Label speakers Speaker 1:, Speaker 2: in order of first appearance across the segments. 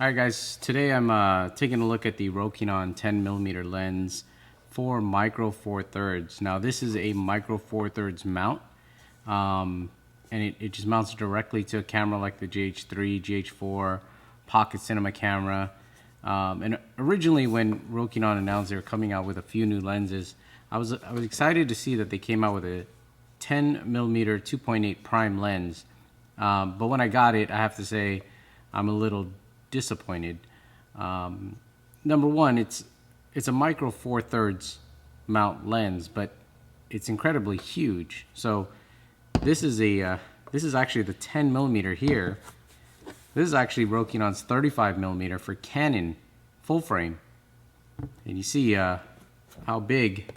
Speaker 1: Alright guys, today I'm taking a look at the Rokinon 10mm lens for micro four thirds. Now this is a micro four thirds mount, and it just mounts directly to a camera like the GH3, GH4, pocket cinema camera. And originally when Rokinon announced they were coming out with a few new lenses, I was excited to see that they came out with a 10mm 2.8 prime lens. But when I got it, I have to say I'm a little disappointed. Number one, it's a micro four thirds mount lens, but it's incredibly huge. So this is actually the 10mm here. This is actually Rokinon's 35mm for Canon full frame, and you see how big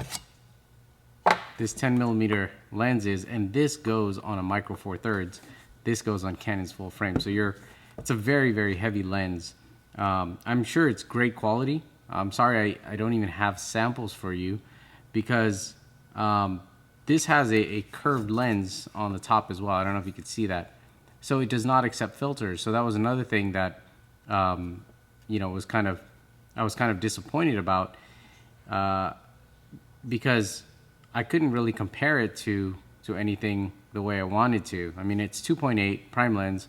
Speaker 1: this 10mm lens is, and this goes on a micro four thirds. This goes on Canon's full frame, so it's a very, very heavy lens. I'm sure it's great quality. I'm sorry I don't even have samples for you because this has a curved lens on the top as well. I don't know if you could see that. So it does not accept filters. So that was another thing that I was kind of disappointed about because I couldn't really compare it to anything the way I wanted to. I mean, it's 2.8 prime lens.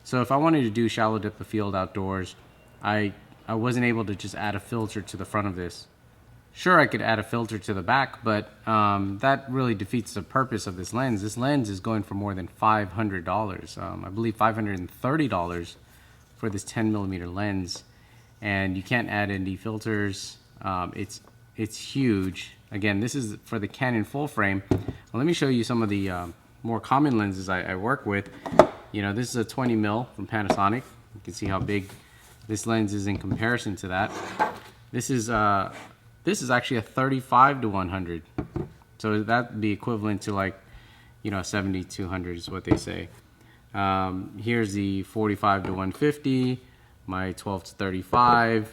Speaker 1: So if I wanted to do shallow depth of field outdoors, I wasn't able to just add a filter to the front of this. Sure, I could add a filter to the back, but that really defeats the purpose of this lens. This lens is going for more than $500. I believe $530 for this 10mm lens, and you can't add ND filters. It's huge. Again, this is for the Canon full frame. Well, let me show you some of the more common lenses I work with. This is a 20mm from Panasonic. You can see how big this lens is in comparison to that. This is actually a 35-100. So that'd be equivalent to like, 70-200 is what they say. Here's the 45-150, my 12-35,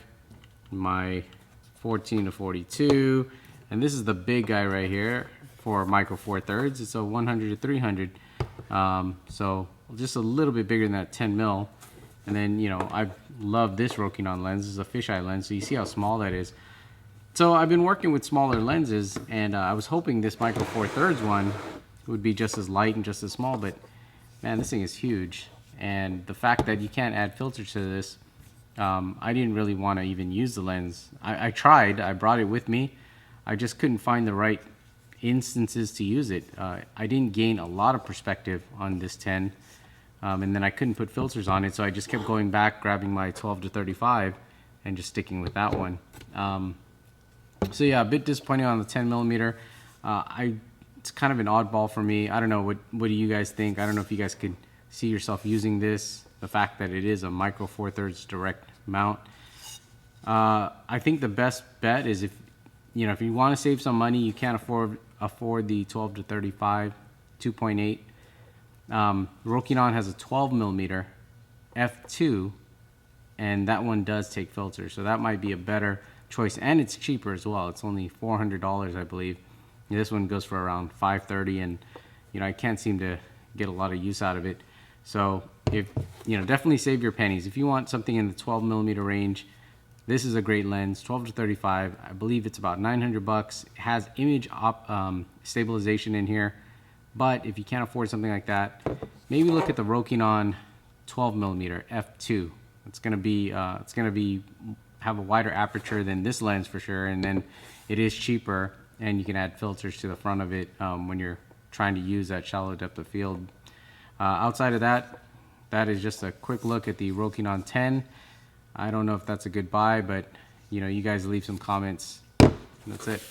Speaker 1: my 14-42, and this is the big guy right here for micro four thirds. It's a 100-300. So just a little bit bigger than that 10mm. And then, I love this Rokinon lens. This is a fisheye lens, so you see how small that is. So I've been working with smaller lenses, and I was hoping this micro four thirds one would be just as light and just as small, but man, this thing is huge. And the fact that you can't add filters to this, I didn't really want to even use the lens. I tried, I brought it with me. I just couldn't find the right instances to use it. I didn't gain a lot of perspective on this 10, and then I couldn't put filters on it, so I just kept going back, grabbing my 12-35 and just sticking with that one. So yeah, a bit disappointing on the 10mm. It's kind of an oddball for me. I don't know, what do you guys think? I don't know if you guys could see yourself using this, the fact that it is a micro four thirds direct mount. I think the best bet is if you want to save some money, you can't afford the 12-35 2.8. Rokinon has a 12mm f2, and that one does take filters, so that might be a better choice, and it's cheaper as well. It's only $400, I believe. And this one goes for around $530, and I can't seem to get a lot of use out of it. So if definitely save your pennies. If you want something in the 12mm range, this is a great lens. 12-35, I believe it's about $900. It has image stabilization in here, but if you can't afford something like that, maybe look at the Rokinon 12mm f2. It's gonna be have a wider aperture than this lens for sure, and then it is cheaper, and you can add filters to the front of it when you're trying to use that shallow depth of field. Outside of that, that is just a quick look at the Rokinon 10. I don't know if that's a good buy, but you guys leave some comments. That's it.